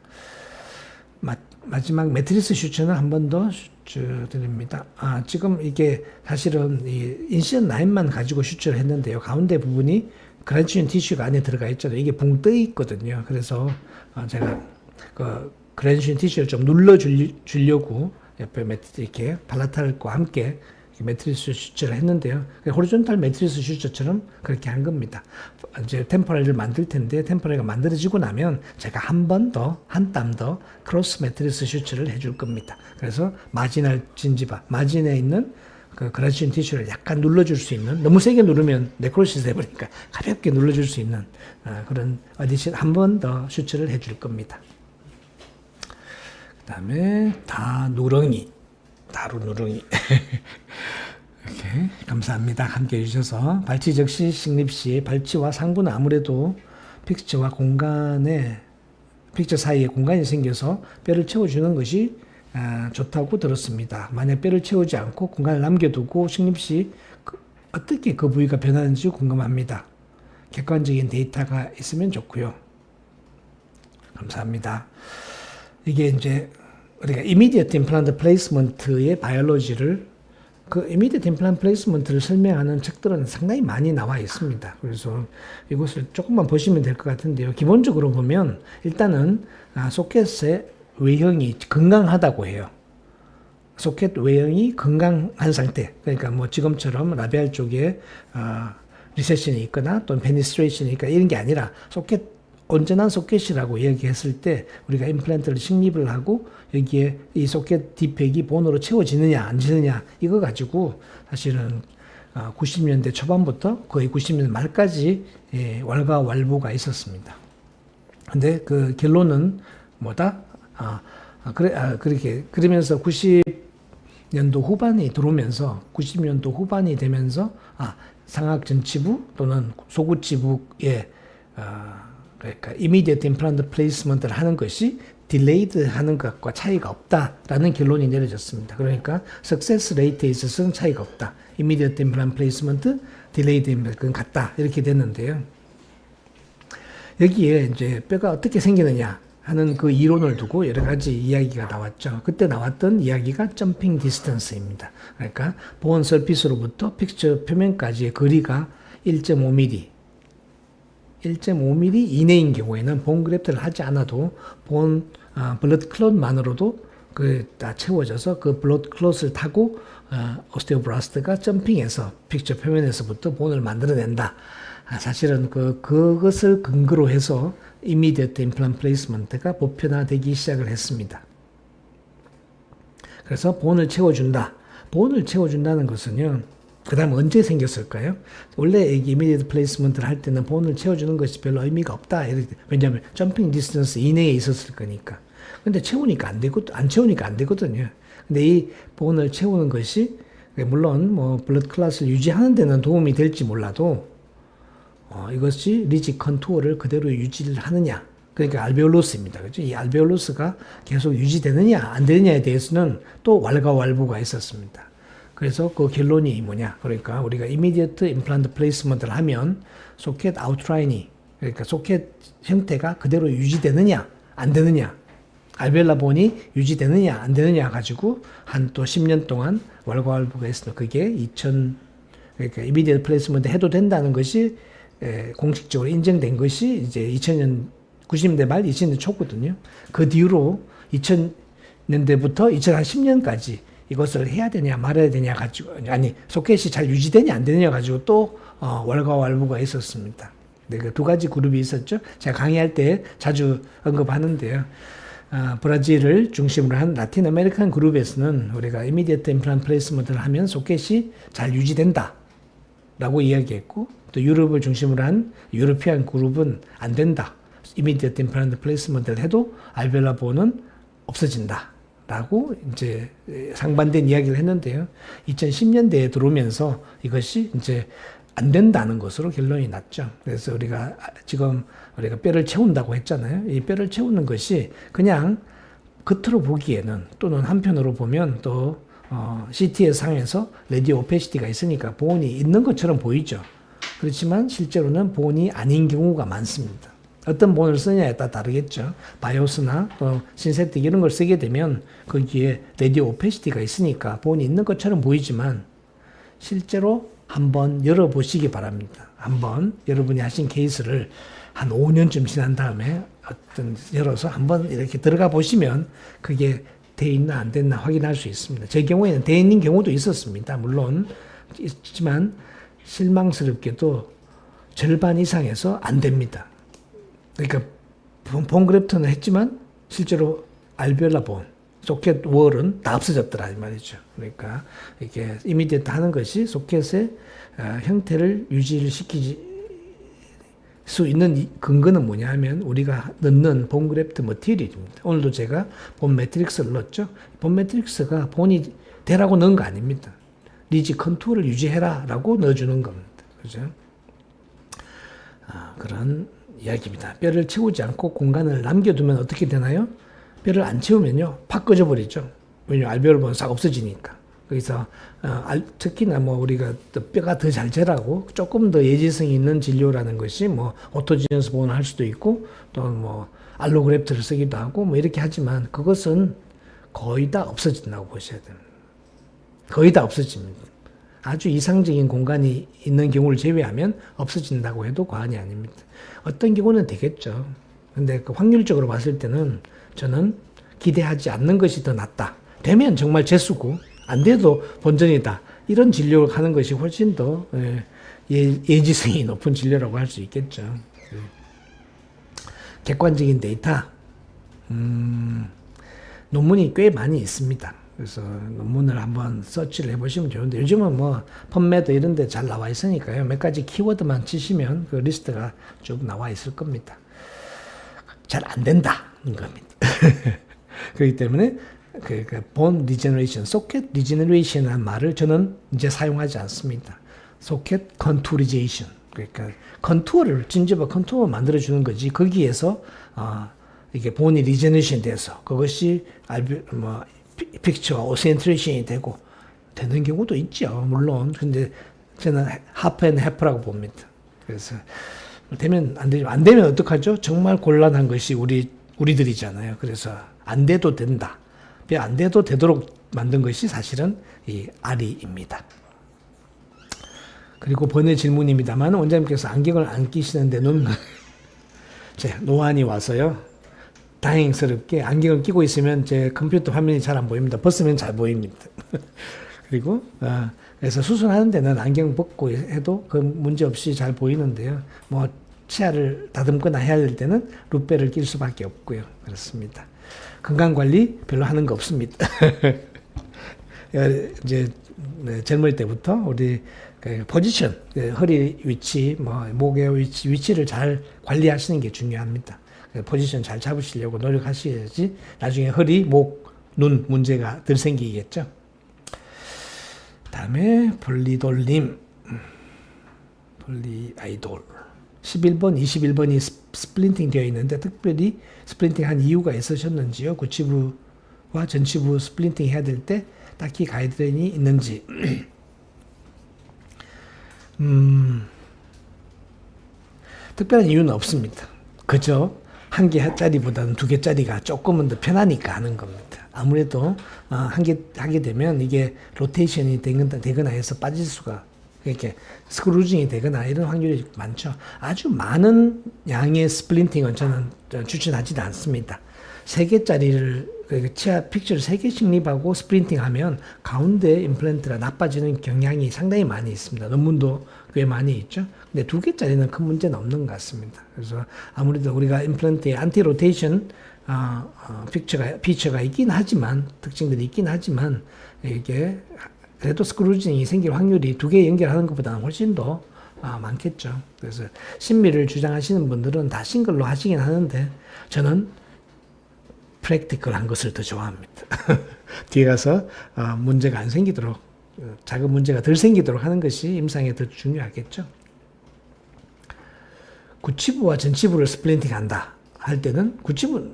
마지막 매트리스 슈처는 한 번 더 슈처 드립니다. 지금 이게 사실은 이 인시언 라인만 가지고 슈처를 했는데요. 가운데 부분이 그란치온 티슈가 안에 들어가 있잖아요. 이게 붕 떠 있거든요. 그래서 제가 그 그란치온 티슈를 좀 눌러 주려고 옆에 이렇게 발라탈과 함께 매트리스 슈처를 했는데요. 호리존탈 매트리스 슈처처럼 그렇게 한 겁니다. 이제 템포럴을 만들 텐데 템포럴가 만들어지고 나면 제가 한 번 더, 한 땀 더 크로스 매트리스 슈처를 해줄 겁니다. 그래서 마지널 진지바, 마진에 있는 그 그라지온 티슈를 약간 눌러줄 수 있는, 너무 세게 누르면 네크로시스 해버리니까 가볍게 눌러줄 수 있는 그런 어디션 한 번 더 슈처를 해줄 겁니다. 그 다음에 다누렁이. 이렇게 감사합니다. 함께 해주셔서 발치 적시 식립시 발치와 상부는 아무래도 픽처와 픽처 사이에 공간이 생겨서 뼈를 채워주는 것이 좋다고 들었습니다. 만약 뼈를 채우지 않고 공간을 남겨두고 식립시 어떻게 그 부위가 변하는지 궁금합니다. 객관적인 데이터가 있으면 좋고요. 감사합니다. 이게 이제 우리가 immediate implant placement의 바이올로지를 그 immediate implant placement를 설명하는 책들은 상당히 많이 나와 있습니다. 그래서 이것을 조금만 보시면 될 것 같은데요. 기본적으로 보면 일단은 소켓의 외형이 건강하다고 해요. 소켓 외형이 건강한 상태. 그러니까 뭐 지금처럼 라비알 쪽에 리세션이 있거나 또는 페니스트레이션이 있거나 이런 게 아니라 온전한 소켓이라고 얘기했을 때 우리가 임플란트를 식립을 하고 여기에 이 소켓 뒷팩이 본으로 채워지느냐 안 지느냐 이거 가지고 사실은 90년대 초반부터 거의 90년대 말까지 왈가왈부가 있었습니다. 근데 그 결론은 뭐다? 그러면서 90년도 후반이 들어오면서 90년도 후반이 되면서 상악 전치부 또는 소구치부에 그러니까 immediate implant placement를 하는 것이 delayed 하는 것과 차이가 없다라는 결론이 내려졌습니다. 그러니까 success rate에 있어서는 차이가 없다. immediate implant placement, delayed implant 같다. 이렇게 됐는데요. 여기에 이제 뼈가 어떻게 생기느냐 하는 그 이론을 두고 여러 가지 이야기가 나왔죠. 그때 나왔던 이야기가 점핑 디스턴스입니다. 그러니까 본 서피스로부터 픽처 표면까지의 거리가 1.5mm 이내인 경우에는 본 그래프트를 하지 않아도 본 블러드 클롯만으로도 다 채워져서 그 블러드 클롯을 타고 오스테오브라스트가 점핑해서 픽처 표면에서부터 본을 만들어낸다. 사실은 그것을 근거로 해서 immediate implant placement가 보편화되기 시작을 했습니다. 그래서 본을 채워준다. 본을 채워준다는 것은요. 그 다음 언제 생겼을까요? 원래 immediate placement를 할 때는 본을 채워주는 것이 별로 의미가 없다. 왜냐하면 점핑 디스턴스 이내에 있었을 거니까. 근데 채우니까 안 채우니까 안 되거든요. 근데 이 본을 채우는 것이 물론 뭐 블러드 클래스를 유지하는 데는 도움이 될지 몰라도 이것이 리지 컨투어를 그대로 유지를 하느냐. 그러니까 알베올로스입니다. 그죠? 이 알베올로스가 계속 유지되느냐 안 되느냐에 대해서는 또 왈가왈부가 있었습니다. 그래서 그 결론이 뭐냐? 그러니까 우리가 immediate implant placement를 하면 소켓 아웃라인이 그러니까 소켓 형태가 그대로 유지되느냐 안 되느냐 알베올라 본이 유지되느냐 안 되느냐 가지고 한 또 10년 동안 왈가왈부가 했어. 그게 2000 그러니까 immediate placement 해도 된다는 것이 공식적으로 인정된 것이 이제 2000년 90년대 말 2000년 초거든요. 그 뒤로 2000년대부터 2010년까지 이것을 해야 되냐 말아야 되냐 가지고 아니 소켓이 잘 유지되냐 안 되느냐 가지고 또 왈가왈부가 있었습니다. 네, 그 두 가지 그룹이 있었죠. 제가 강의할 때 자주 언급하는데요. 브라질을 중심으로 한 라틴 아메리칸 그룹에서는 우리가 immediate implant placement를 하면 소켓이 잘 유지된다 라고 이야기했고 또 유럽을 중심으로 한 유러피안 그룹은 안 된다. immediate implant placement를 해도 알베올라 본은 없어진다 라고 이제 상반된 이야기를 했는데요. 2010년대에 들어오면서 이것이 이제 안 된다는 것으로 결론이 났죠. 그래서 우리가 지금 우리가 뼈를 채운다고 했잖아요. 이 뼈를 채우는 것이 그냥 겉으로 보기에는 또는 한편으로 보면 또 CT 상에서 레디오 오페시티가 있으니까 본이 있는 것처럼 보이죠. 그렇지만 실제로는 본이 아닌 경우가 많습니다. 어떤 본을 쓰냐에 따라 다르겠죠. 바이오스나 또 신세틱 이런 걸 쓰게 되면 거기에 레디오 오페시티가 있으니까 본이 있는 것처럼 보이지만 실제로 한번 열어보시기 바랍니다. 한번 여러분이 하신 케이스를 한 5년쯤 지난 다음에 열어서 한번 이렇게 들어가 보시면 그게 돼 있나 안 됐나 확인할 수 있습니다. 제 경우에는 돼 있는 경우도 있었습니다. 물론 있지만 실망스럽게도 절반 이상에서 안 됩니다. 그러니까 본 그래프트는 했지만 실제로 알베올라 본 소켓 월은 다 없어졌더라 이 말이죠. 그러니까 이게 이미디어트 하는 것이 소켓의 형태를 유지를 시키지 수 있는 근거는 뭐냐 하면 우리가 넣는 본 그래프트 머티리얼입니다. 오늘도 제가 본 매트릭스를 넣었죠. 본 매트릭스가 본이 되라고 넣은 거 아닙니다. 리지 컨투어를 유지해라 라고 넣어주는 겁니다. 그죠? 그런 이야기입니다. 뼈를 채우지 않고 공간을 남겨두면 어떻게 되나요? 뼈를 안 채우면요, 팍 꺼져버리죠. 왜냐면 알베올라 본은 싹 없어지니까. 그래서 특히나 뭐 우리가 뼈가 더 잘 자라고 조금 더 예지성이 있는 진료라는 것이 뭐 오토지너스 본을 할 수도 있고 또 뭐 알로그래프트를 쓰기도 하고 뭐 이렇게 하지만 그것은 거의 다 없어진다고 보셔야 됩니다. 거의 다 없어집니다. 아주 이상적인 공간이 있는 경우를 제외하면 없어진다고 해도 과언이 아닙니다. 어떤 경우는 되겠죠. 근데 그 확률적으로 봤을 때는 저는 기대하지 않는 것이 더 낫다. 되면 정말 재수고 안 돼도 본전이다. 이런 진료를 하는 것이 훨씬 더 예지성이 높은 진료라고 할 수 있겠죠. 객관적인 데이터 논문이 꽤 많이 있습니다. 그래서 논문을 한번 서치를 해보시면 좋은데 요즘은 뭐 펀메드 이런 데 잘 나와 있으니까요. 몇 가지 키워드만 치시면 그 리스트가 쭉 나와 있을 겁니다. 잘 안 된다는 겁니다. 그렇기 때문에 본 리제너레이션, 소켓 리제너레이션이라는 말을 저는 이제 사용하지 않습니다. 소켓 컨투리제이션. 그러니까 컨투어를 진저바 컨투어 만들어주는 거지. 거기에서 이게 본이 리제너레이션 돼서 그것이 픽처 오센트레이션이 되고 되는 경우도 있죠. 물론 근데 저는 하프 앤 해프라고 봅니다. 그래서 되면 안 되지만 안 되면 어떡하죠? 정말 곤란한 것이 우리들이잖아요. 그래서 안 돼도 된다. 안 돼도 되도록 만든 것이 사실은 이 아리입니다. 그리고 번외 질문입니다만 원장님께서 안경을 안 끼시는데 노안이 와서요. 다행스럽게 안경을 끼고 있으면 제 컴퓨터 화면이 잘 안 보입니다. 벗으면 잘 보입니다. 그리고 그래서 수술하는 데는 안경 벗고 해도 그 문제 없이 잘 보이는데요. 뭐 치아를 다듬거나 해야 될 때는 루페를 낄 수밖에 없고요. 그렇습니다. 건강 관리 별로 하는 거 없습니다. 이제 젊을 때부터 우리 포지션, 허리 위치, 뭐 목의 위치를 잘 관리하시는 게 중요합니다. 포지션 잘 잡으시려고 노력하셔야지 나중에 허리, 목, 눈 문제가 덜 생기겠죠. 다음에 볼리돌님, 볼리아이돌 11번, 21번이 스플린팅 되어 있는데 특별히 스플린팅 한 이유가 있으셨는지요? 구치부와 전치부 스플린팅 해야 될 때 딱히 가이드라인이 있는지. 특별한 이유는 없습니다. 그저 한 개짜리보다는 두 개짜리가 조금은 더 편하니까 하는 겁니다. 아무래도 한 개 하게 되면 이게 로테이션이 되거나 해서 빠질 수가, 이렇게 스크루징이 되거나 이런 확률이 많죠. 아주 많은 양의 스플린팅은 저는 추천하지도 않습니다. 3개짜리를 치아 픽처를 3개씩 립하고 스플린팅 하면 가운데 임플란트가 나빠지는 경향이 상당히 많이 있습니다. 논문도 꽤 많이 있죠. 근데 2개짜리는 큰 문제는 없는 것 같습니다. 그래서 아무래도 우리가 임플란트의 안티 로테이션 피처가 있긴 하지만, 특징들이 있긴 하지만, 이게 그래도 스크루징이 생길 확률이 2개 연결하는 것보다는 훨씬 더 많겠죠. 그래서 신미를 주장하시는 분들은 다 싱글로 하시긴 하는데, 저는 프랙티컬한 것을 더 좋아합니다. 뒤에 가서 문제가 안 생기도록, 작은 문제가 덜 생기도록 하는 것이 임상에 더 중요하겠죠. 구치부와 전치부를 스플린팅 한다 할 때는 구치부는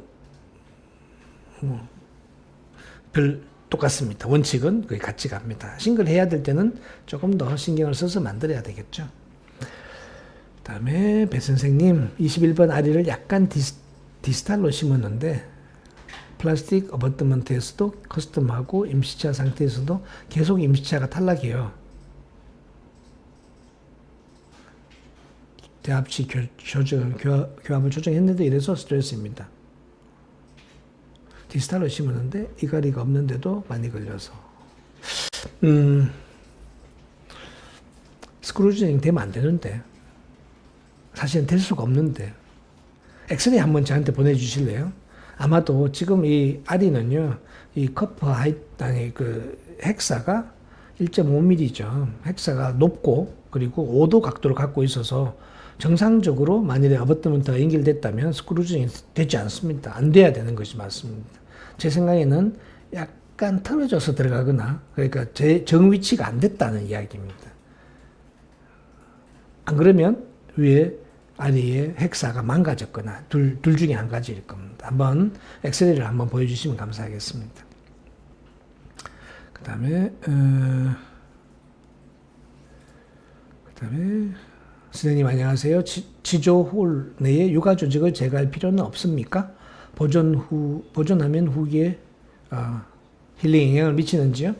별 똑같습니다. 원칙은 거의 같이 갑니다. 싱글 해야 될 때는 조금 더 신경을 써서 만들어야 되겠죠. 그 다음에 배 선생님, 21번 아리를 약간 디스탈로 심었는데 플라스틱 어버트먼트에서도 커스텀하고 임시차 상태에서도 계속 임시차가 탈락해요. 대합치 교합을 조정했는데 이래서 스트레스입니다. 디스탈로 심었는데 이가리가 없는데도 많이 걸려서 스크루징 되면 안 되는데, 사실은 될 수가 없는데 엑스레이 한번 저한테 보내주실래요? 아마도 지금 이 아리는요, 이 커퍼 아니 그 헥사가 1.5mm죠. 헥사가 높고 그리고 5도 각도를 갖고 있어서 정상적으로 만일에 어버트먼트가 연결됐다면 스크루징이 되지 않습니다. 안 돼야 되는 것이 맞습니다. 제 생각에는 약간 틀어져서 들어가거나, 그러니까 제 정 위치가 안 됐다는 이야기입니다. 안 그러면 위에 아리의 헥사가 망가졌거나 둘 중에 한 가지일 겁니다. 한번 엑스레이를 한번 보여주시면 감사하겠습니다. 그 다음에 선생님 안녕하세요. 치조홀 내에 유가 조직을 제거할 필요는 없습니까? 보존하면 후기에 힐링 영향을 미치는지요?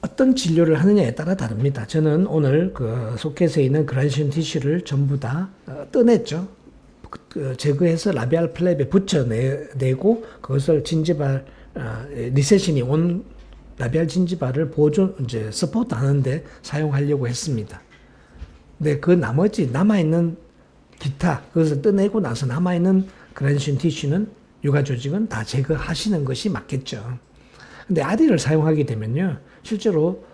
어떤 진료를 하느냐에 따라 다릅니다. 저는 오늘 그 소켓에 있는 그라데이션 티슈를 전부 다 떠냈죠. 제거해서 라비알 플랩에 붙여내고 그것을 진지발 리세션이 온 라비알 진지발을 이제 서포트 하는데 사용하려고 했습니다. 근데 그 나머지 남아있는 기타, 그것을 떠내고 나서 남아있는 그라데이션 티슈는 유가 조직은 다 제거하시는 것이 맞겠죠. 근데 아리를 사용하게 되면요, 실제로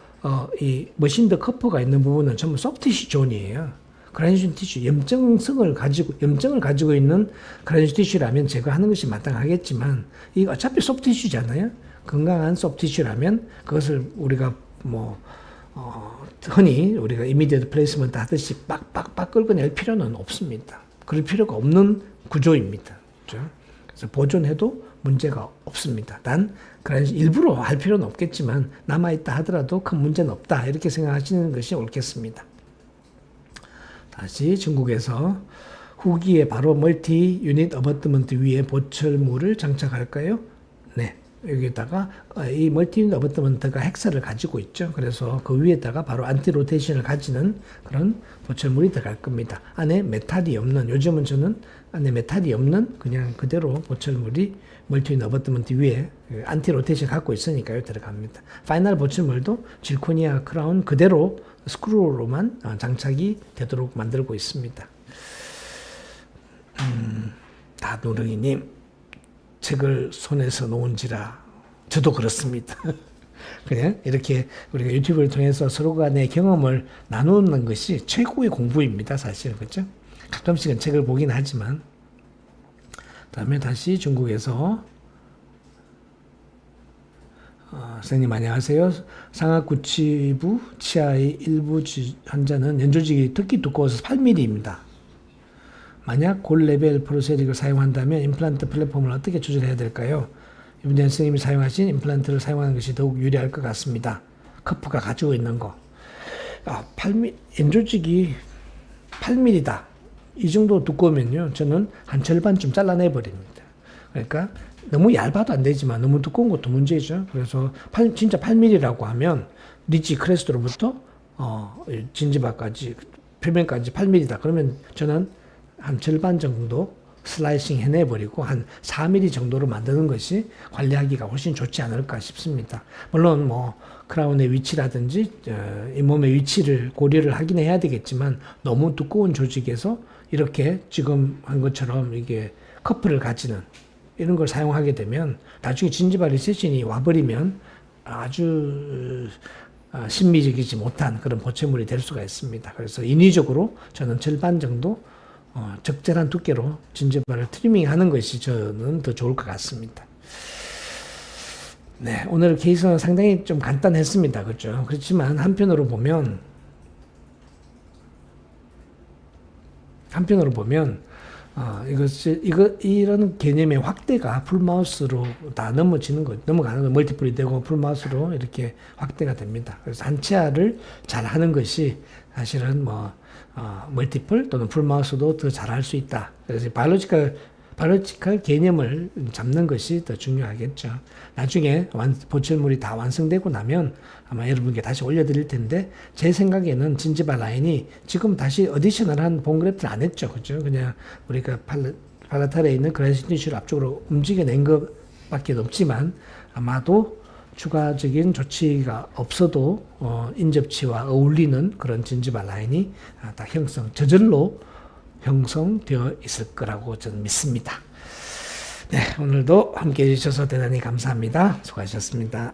이 머신드 커퍼가 있는 부분은 전부 소프티슈 존이에요. 그라데이션 티슈, 염증을 가지고 있는 그라데이션 티슈라면 제거하는 것이 마땅하겠지만, 이 어차피 소프티슈잖아요. 건강한 소프티슈라면 그것을 우리가 흔히 우리가 이미디어트 플레이스먼트 하듯이 빡빡빡 긁어낼 필요는 없습니다. 그럴 필요가 없는 구조입니다. 그렇죠? 그래서 보존해도 문제가 없습니다. 단 일부러 할 필요는 없겠지만 남아있다 하더라도 큰 문제는 없다, 이렇게 생각하시는 것이 옳겠습니다. 다시 중국에서 후기에 바로 멀티 유닛 어버트먼트 위에 보철물을 장착할까요? 네. 여기다가 이 멀티 유닛 어버트먼트가 헥사를 가지고 있죠. 그래서 그 위에다가 바로 안티 로테이션을 가지는 그런 보철물이 들어갈 겁니다. 안에 메탈이 없는, 요즘은 저는 안에 메탈이 없는 그냥 그대로 보철물이 멀티 유닛 어버트먼트 위에 안티 로테이션 갖고 있으니까요, 들어갑니다. 파이널 보철물도 질코니아 크라운 그대로 스크루로만 장착이 되도록 만들고 있습니다. 다누르기님, 책을 손에서 놓은지라 저도 그렇습니다. 그냥 이렇게 우리가 유튜브를 통해서 서로 간의 경험을 나누는 것이 최고의 공부입니다, 사실은. 그렇죠? 가끔씩은 책을 보긴 하지만. 다음에 다시 중국에서 선생님 안녕하세요. 상하구치부 치아의 일부 환자는 연조직이 특히 두꺼워서 8mm입니다. 만약 골 레벨 프로세틱을 사용한다면 임플란트 플랫폼을 어떻게 조절해야 될까요? 이문재 선생님이 사용하신 임플란트를 사용하는 것이 더욱 유리할 것 같습니다. 커프가 가지고 있는 거. 엔조직이 8mm다. 이 정도 두꺼우면요, 저는 한 절반쯤 잘라내 버립니다. 그러니까 너무 얇아도 안 되지만 너무 두꺼운 것도 문제죠. 그래서 진짜 8mm라고 하면 리치 크레스트로부터 진지바까지 표면까지 8mm다. 그러면 저는 한 절반 정도 슬라이싱 해내버리고 한 4mm 정도로 만드는 것이 관리하기가 훨씬 좋지 않을까 싶습니다. 물론 뭐 크라운의 위치라든지 잇몸의 위치를 고려를 하긴 해야 되겠지만 너무 두꺼운 조직에서 이렇게 지금 한 것처럼 이게 커프를 가지는 이런 걸 사용하게 되면 나중에 진지바 리세션이 와버리면 아주 신미적이지 못한 그런 보채물이 될 수가 있습니다. 그래서 인위적으로 저는 절반 정도 적절한 두께로 진지바를 트리밍하는 것이 저는 더 좋을 것 같습니다. 네, 오늘 케이스는 상당히 좀 간단했습니다. 그렇죠? 그렇지만 한편으로 보면 이런 개념의 확대가 풀마우스로 다 넘어가는 거, 멀티플이 되고 풀마우스로 이렇게 확대가 됩니다. 그래서 한치아를 잘 하는 것이 사실은 멀티플 또는 풀마우스도 더 잘할 수 있다. 그래서 바이올로지컬 개념을 잡는 것이 더 중요하겠죠. 나중에 보철물이 다 완성되고 나면 아마 여러분께 다시 올려드릴 텐데, 제 생각에는 진지바 라인이 지금 다시 어디셔널한 본그래프트를 안 했죠. 그죠? 그냥 우리가 팔라탈에 있는 그라이신 티슈를 앞쪽으로 움직여낸 것밖에 없지만, 아마도 추가적인 조치가 없어도 인접치와 어울리는 그런 진지바 라인이 다 저절로 형성되어 있을 거라고 저는 믿습니다. 네, 오늘도 함께 해주셔서 대단히 감사합니다. 수고하셨습니다.